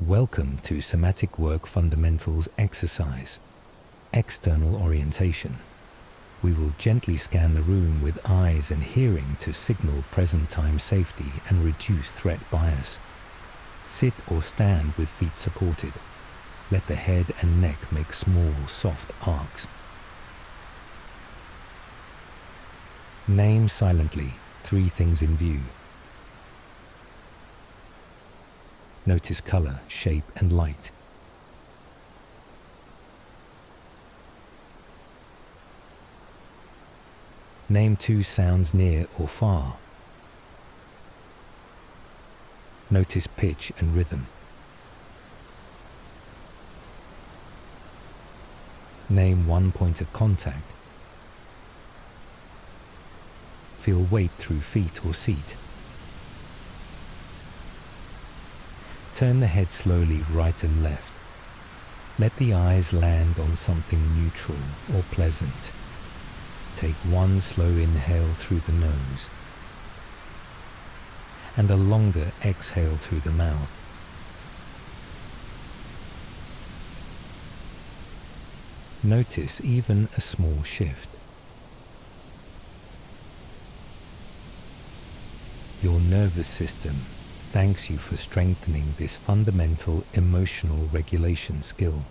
Welcome to Somatic Work Fundamentals exercise, external orientation. We will gently scan the room with eyes and hearing to signal present time safety and reduce threat bias. Sit or stand with feet supported. Let the head and neck make small, soft arcs. Name silently 3 things in view. Notice color, shape, and light. Name 2 sounds near or far. Notice pitch and rhythm. Name 1 point of contact. Feel weight through feet or seat. Turn the head slowly right and left. Let the eyes land on something neutral or pleasant. Take 1 slow inhale through the nose and a longer exhale through the mouth. Notice even a small shift. Your nervous system thanks you for strengthening this fundamental emotional regulation skill.